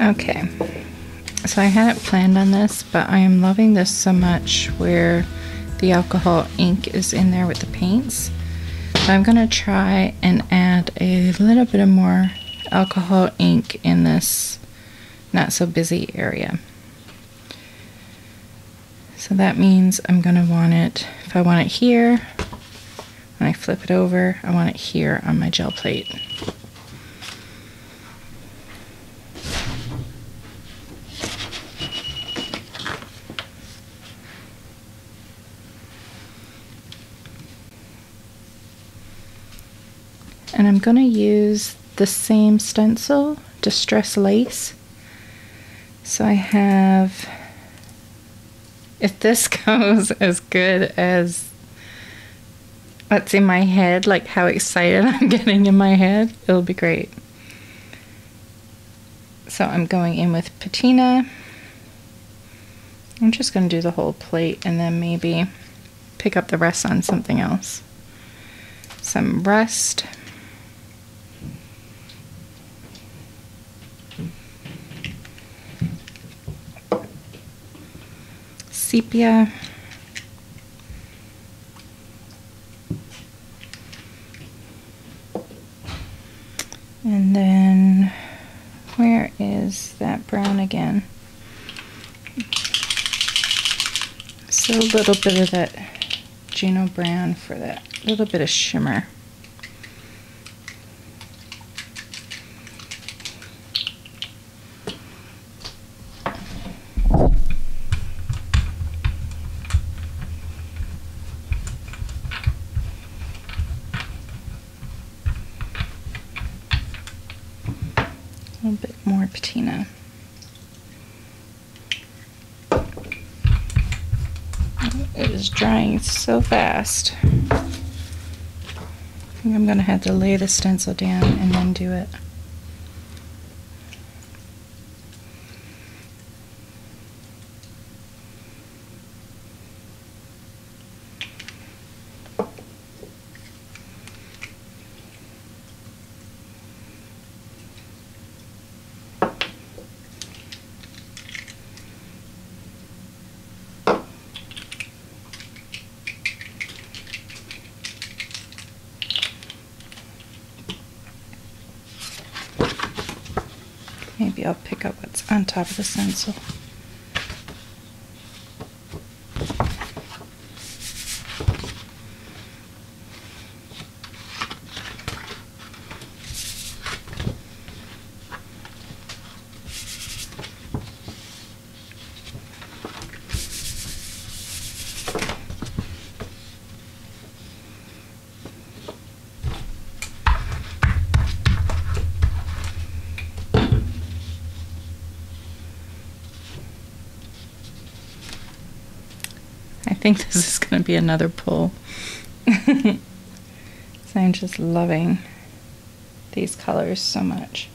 Okay, so I hadn't planned on this, but I am loving this so much where the alcohol ink is in there with the paints. So I'm going to try and add a little bit of more alcohol ink in this not so busy area. So that means I'm going to want it, if I want it here, when I flip it over, I want it here on my gel plate. And I'm going to use the same stencil, Distress Lace. So I have, if this goes as good as what's in my head, like how excited I'm getting in my head, it'll be great. So I'm going in with patina. I'm just going to do the whole plate and then maybe pick up the rest on something else. Some rust. Sepia. And then where is that brown again? So a little bit of that Juno brown for that little bit of shimmer. A little bit more patina. It is drying so fast. I think I'm going to have to lay the stencil down and then do it. Maybe I'll pick up what's on top of the stencil. I think this is going to be another pull. So I'm just loving these colors so much.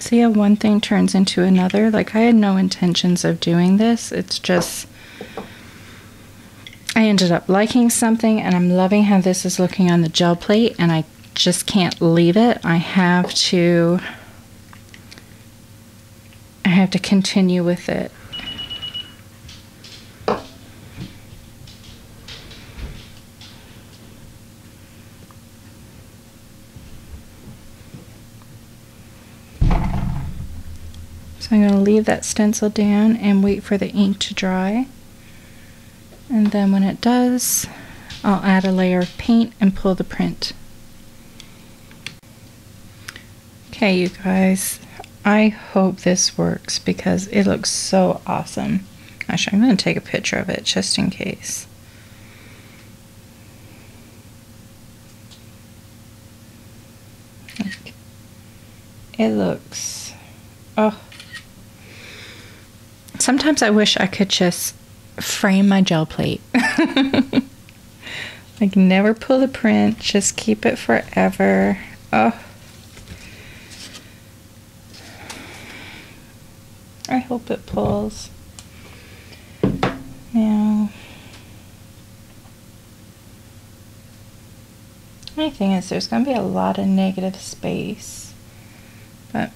See how one thing turns into another? Like, I had no intentions of doing this. It's just, I ended up liking something and I'm loving how this is looking on the gel plate and I just can't leave it. I have to continue with it. So I'm going to leave that stencil down and wait for the ink to dry. And then when it does, I'll add a layer of paint and pull the print. Okay, you guys, I hope this works because it looks so awesome. Actually, I'm going to take a picture of it just in case. It looks, oh. Sometimes I wish I could just frame my gel plate. Like never pull the print, just keep it forever. Oh. I hope it pulls. Now, my thing is there's going to be a lot of negative space, but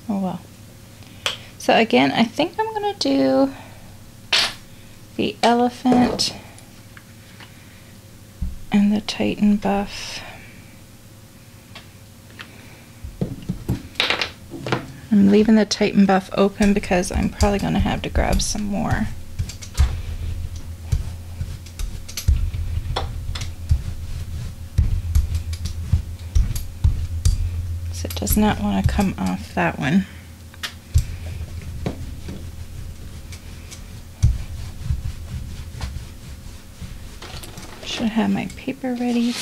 oh well. So again, I think I'm going to do the elephant and the Titan buff. I'm leaving the Titan buff open because I'm probably going to have to grab some more. So it does not want to come off that one. Should have my paper ready.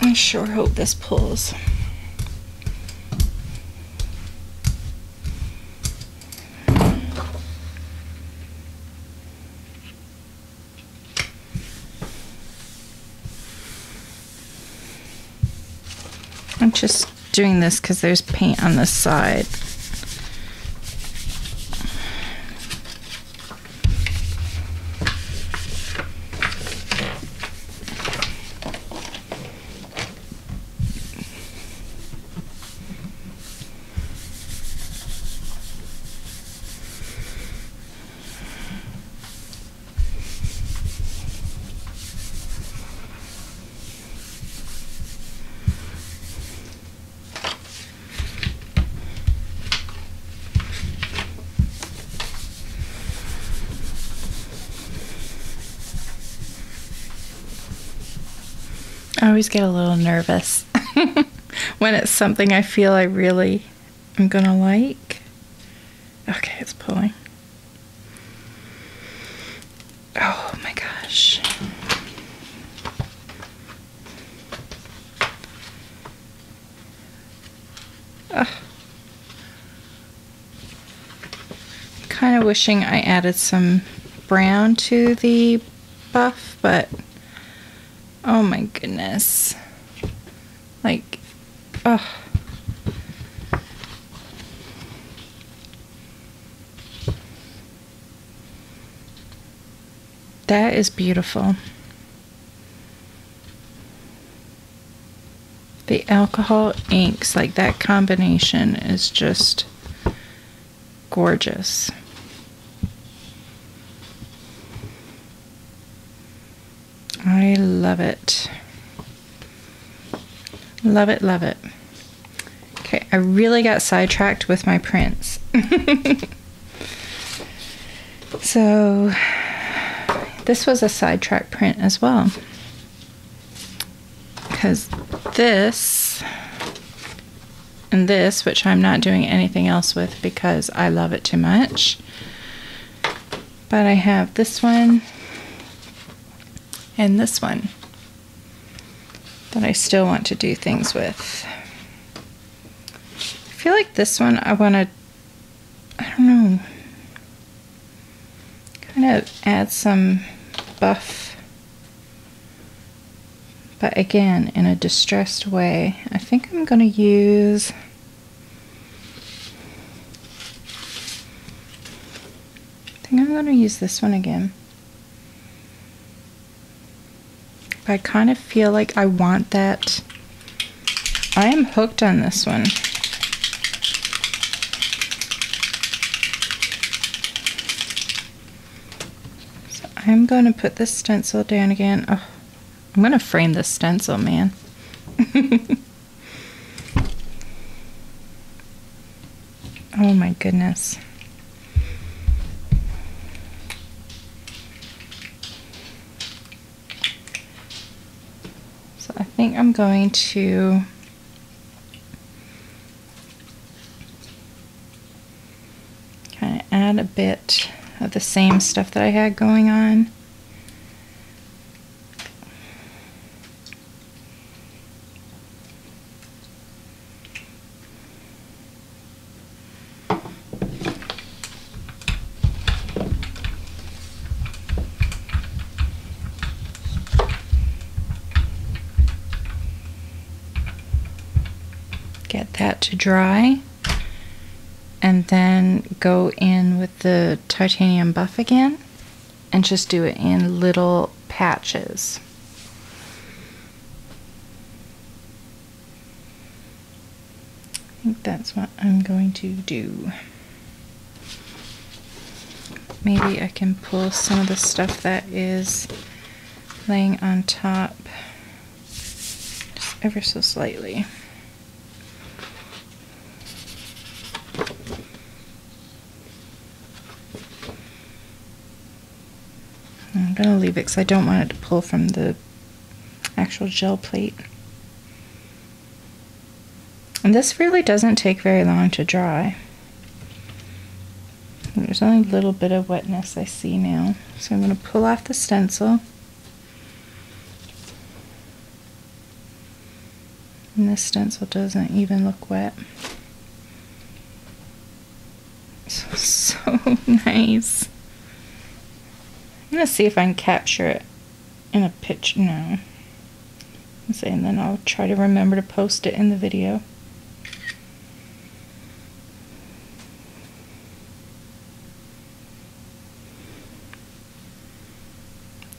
I sure hope this pulls. I'm just doing this because there's paint on the side. I always get a little nervous when it's something I feel I really am gonna like. Okay, it's pulling. Oh my gosh. Kind of wishing I added some brown to the buff, but oh my goodness. Like, oh. That is beautiful. The alcohol inks, like that combination is just gorgeous. I love it. Love it, love it. Okay, I really got sidetracked with my prints. So, this was a sidetrack print as well. Because this and this, which I'm not doing anything else with because I love it too much. But I have this one and this one that I still want to do things with. I feel like this one I want to, I don't know, kind of add some buff, but again in a distressed way. I think I'm going to use this one again. But I kind of feel like I want that. I am hooked on this one. So I'm going to put this stencil down again. Oh, I'm going to frame this stencil, man. Oh my goodness. I think I'm going to kind of add a bit of the same stuff that I had going on. Get that to dry, and then go in with the titanium buff again and just do it in little patches. I think that's what I'm going to do. Maybe I can pull some of the stuff that is laying on top just ever so slightly. I'm going to leave it because I don't want it to pull from the actual gel plate. And this really doesn't take very long to dry. There's only a little bit of wetness I see now. So I'm going to pull off the stencil. And this stencil doesn't even look wet. So nice. I'm going to see if I can capture it in a picture. No. And then I'll try to remember to post it in the video.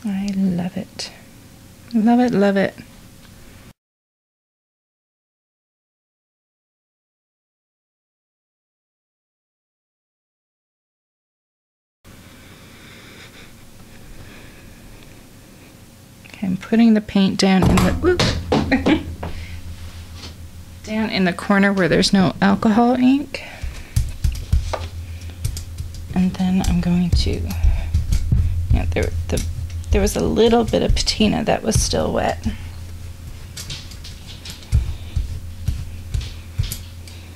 I love it. Love it, love it. I'm putting the paint down in the down in the corner where there's no alcohol ink, and then I'm going to, yeah, there was a little bit of patina that was still wet.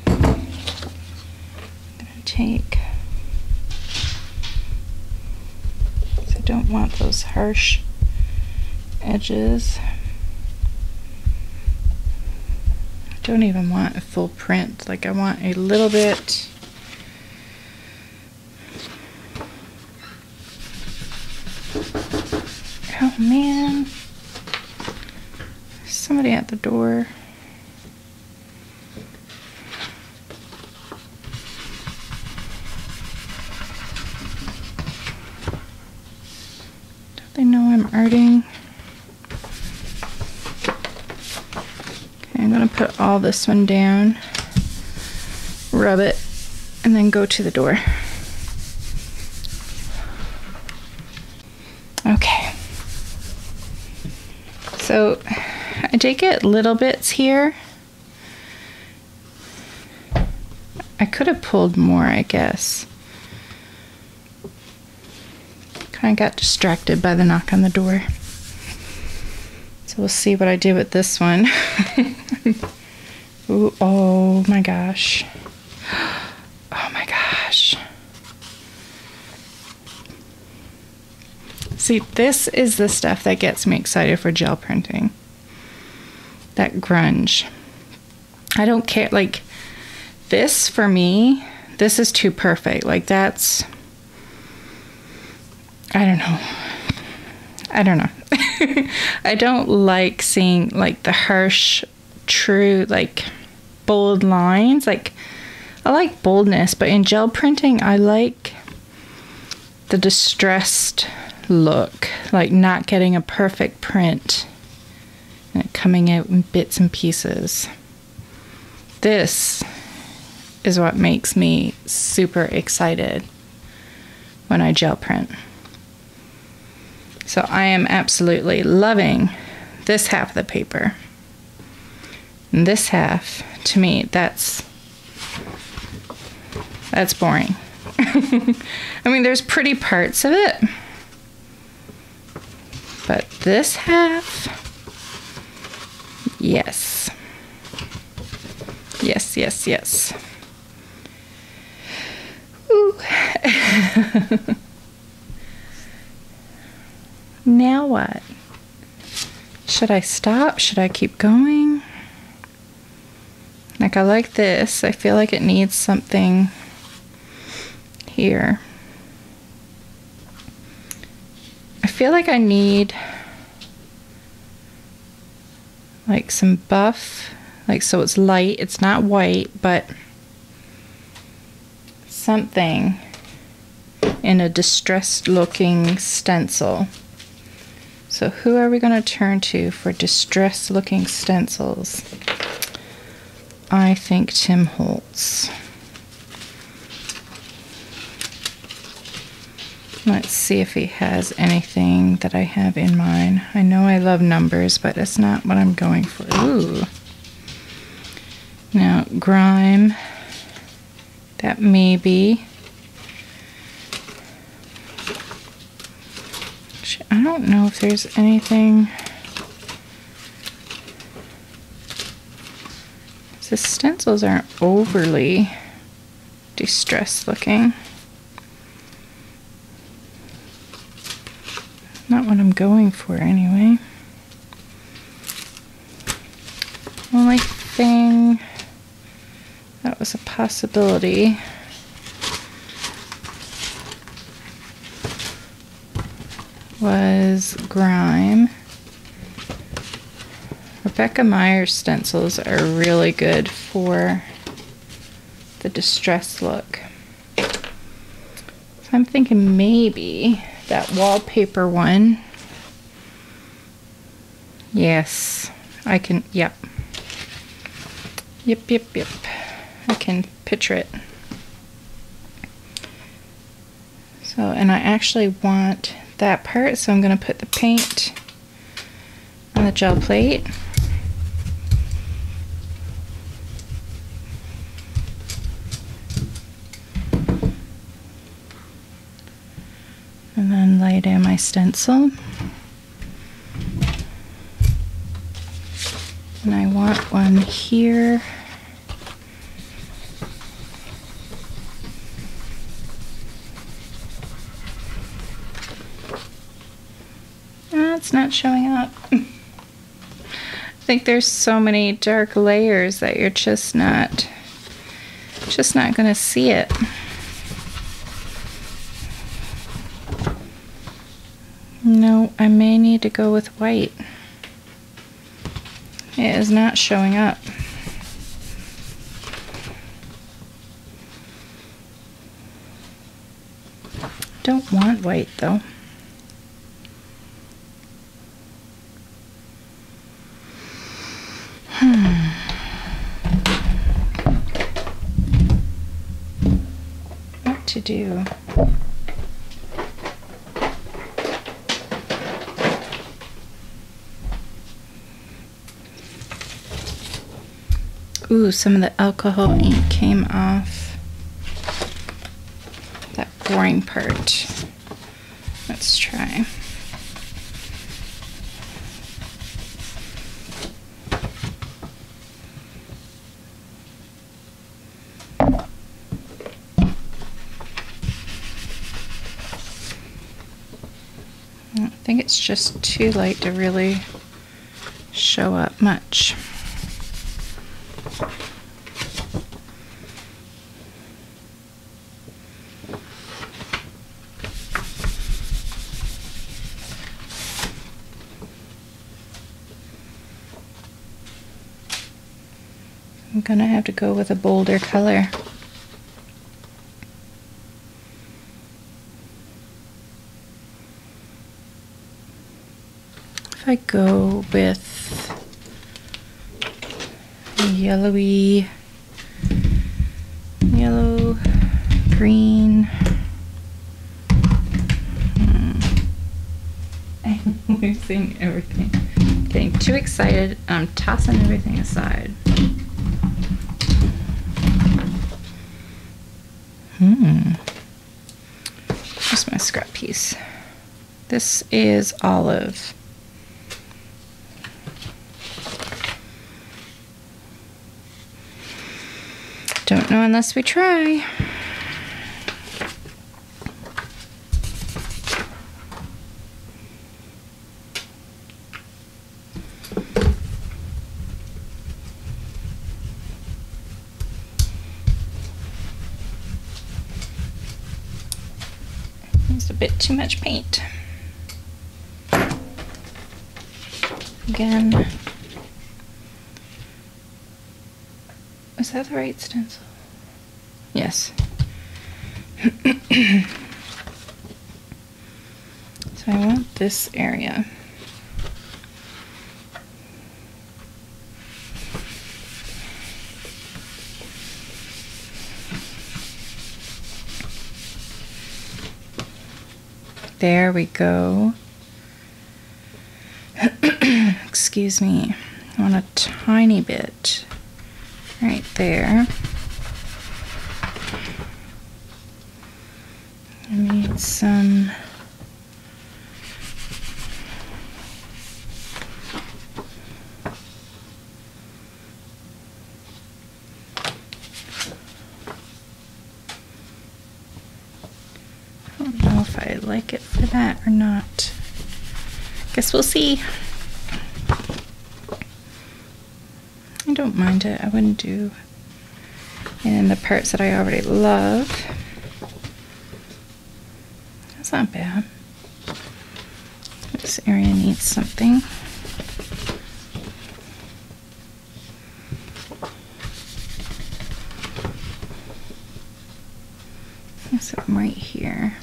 I'm gonna take, I don't want those harsh edges. I don't even want a full print. Like, I want a little bit. Oh man, there's somebody at the door. Don't they know I'm arting? I'm going to put all this one down, rub it, and then go to the door. Okay. So I did get little bits here. I could have pulled more, I guess. Kind of got distracted by the knock on the door. So we'll see what I do with this one. Ooh, oh my gosh. Oh my gosh. See, this is the stuff that gets me excited for gel printing. That grunge. I don't care, like, this for me, this is too perfect. Like, that's, I don't know. I don't know. I don't like seeing like the harsh, true, like bold lines. Like, I like boldness, but in gel printing, I like the distressed look, like not getting a perfect print and it coming out in bits and pieces. This is what makes me super excited when I gel print. So I am absolutely loving this half of the paper. And this half, to me, that's boring. I mean, there's pretty parts of it, but this half, Yes. Yes, yes, yes. Ooh. Now what? Should I stop? Should I keep going? Like, I like this. I feel like it needs something here. I feel like I need like some buff, like, so it's light, it's not white, but something in a distressed looking stencil. So who are we going to turn to for distressed looking stencils? I think Tim Holtz. Let's see if he has anything that I have in mind. I know I love numbers, but it's not what I'm going for. Ooh. Now, grime. That may be. I don't know if there's anything. The stencils aren't overly distressed looking. Not what I'm going for anyway. Only thing that was a possibility was grime. Rebecca Meyer's stencils are really good for the distressed look. So I'm thinking maybe that wallpaper one. Yes, I can, yep. Yep. I can picture it. So, and I actually want that part, so I'm going to put the paint on the gel plate. And then light in my stencil. And I want one here. It's not showing up. I think there's so many dark layers that you're just not gonna see it. No, I may need to go with white. It is not showing up. Don't want white though. What to do? Ooh, some of the alcohol ink came off. That boring part. Let's try. I think it's just too light to really show up much. I'm gonna have to go with a bolder color. If I go with yellowy, yellow, green. I'm losing everything. Getting too excited. I'm tossing everything aside. Where's my scrap piece? This is olive. Don't know unless we try. Used a bit too much paint. Again. Is that the right stencil? Yes. So I want this area. There we go. Excuse me. I want a tiny bit right there. I need some I don't know if I like it for that or not. Guess we'll see. I don't mind it. I wouldn't do it in the parts that I already love. That's not bad. This area needs something. Something right here.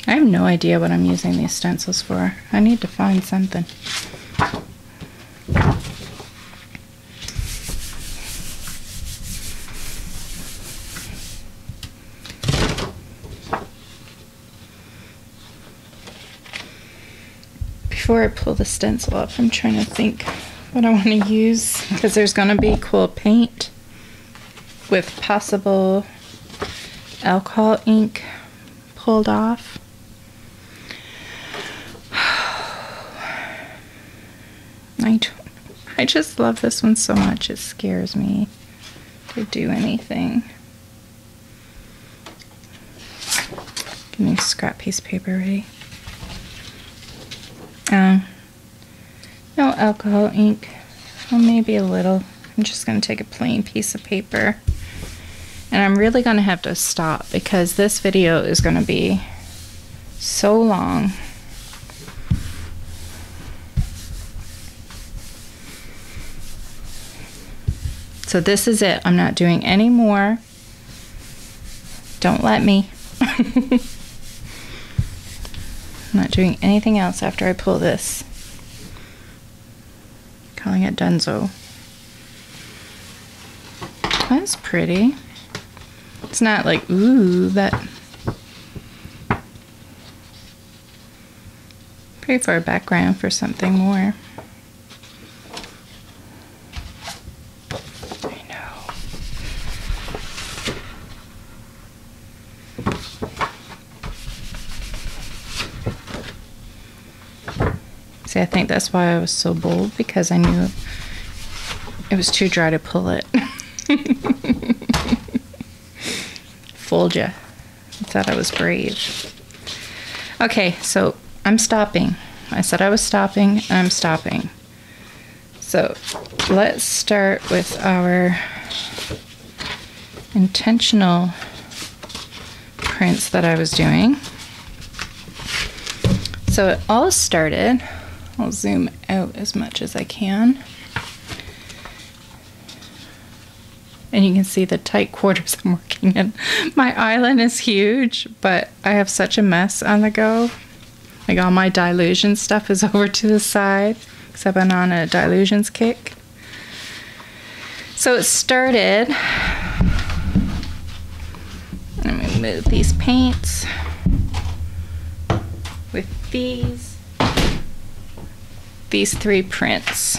I have no idea what I'm using these stencils for. I need to find something. Before I pull the stencil up, I'm trying to think what I want to use, because there's going to be cool paint with possible alcohol ink pulled off. I just love this one so much, it scares me to do anything. Get me a scrap piece of paper ready. No alcohol ink. Well, maybe a little. I'm just going to take a plain piece of paper. And I'm really going to have to stop because this video is going to be so long. So this is it. I'm not doing any more. Don't let me. I'm not doing anything else after I pull this. Calling it Dunzo. That's pretty. It's not like, ooh, that. Pretty for a background for something more. I know. See, I think that's why I was so bold, because I knew it was too dry to pull it. Fooled ya. I thought I was brave. Okay, so I'm stopping. I said I was stopping, and I'm stopping. So let's start with our intentional prints that I was doing. So it all started, I'll zoom out as much as I can. And you can see the tight quarters I'm working in. My island is huge, but I have such a mess on the go. Like all my dilution stuff is over to the side, because I've been on a dilutions kick. So it started, let me move these paints with these three prints.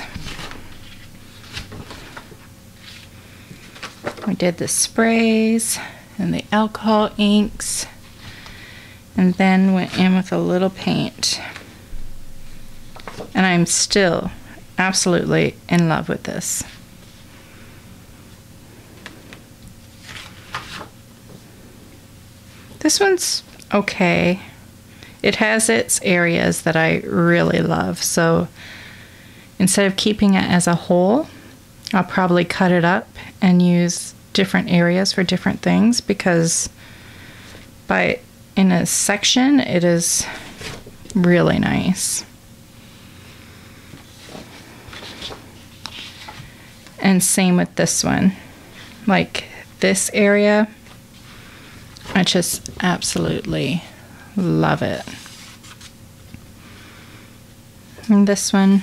We did the sprays and the alcohol inks, and then went in with a little paint. And I'm still absolutely in love with this. This one's okay. It has its areas that I really love, so instead of keeping it as a whole, I'll probably cut it up and use different areas for different things, because in a section it is really nice. And same with this one. Like this area, I just absolutely love it. And this one,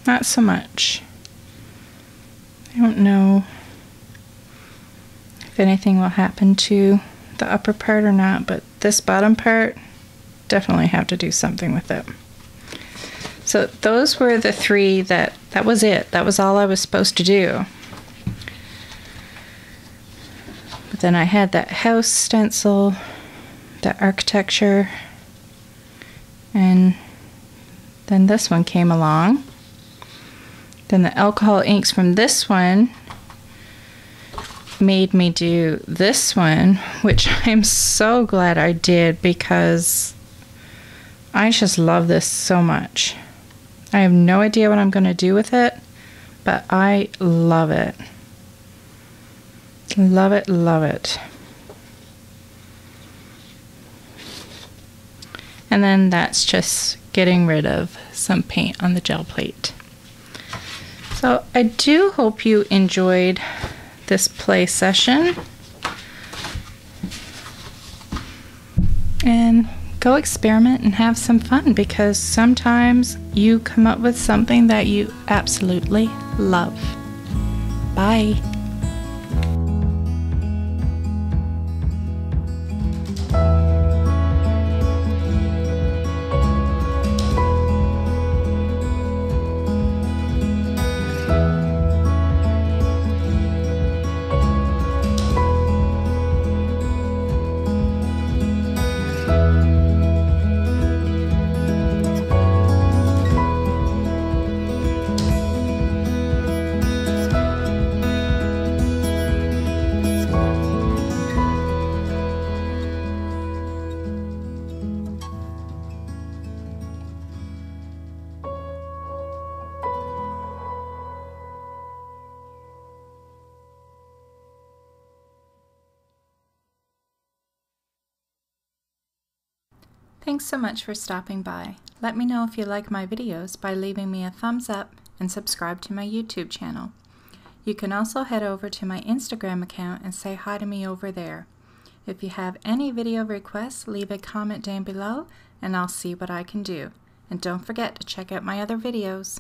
not so much. I don't know if anything will happen to the upper part or not, but this bottom part, definitely have to do something with it. So those were the three that was it. That was all I was supposed to do. But then I had that house stencil, the architecture, and then this one came along. Then the alcohol inks from this one made me do this one, which I'm so glad I did, because I just love this so much. I have no idea what I'm going to do with it, but I love it. Love it, love it. And then that's just getting rid of some paint on the gel plate. So I do hope you enjoyed this play session. And go experiment and have some fun, because sometimes you come up with something that you absolutely love. Bye. Thanks so much for stopping by. Let me know if you like my videos by leaving me a thumbs up and subscribe to my YouTube channel. You can also head over to my Instagram account and say hi to me over there. If you have any video requests, leave a comment down below and I'll see what I can do. And don't forget to check out my other videos.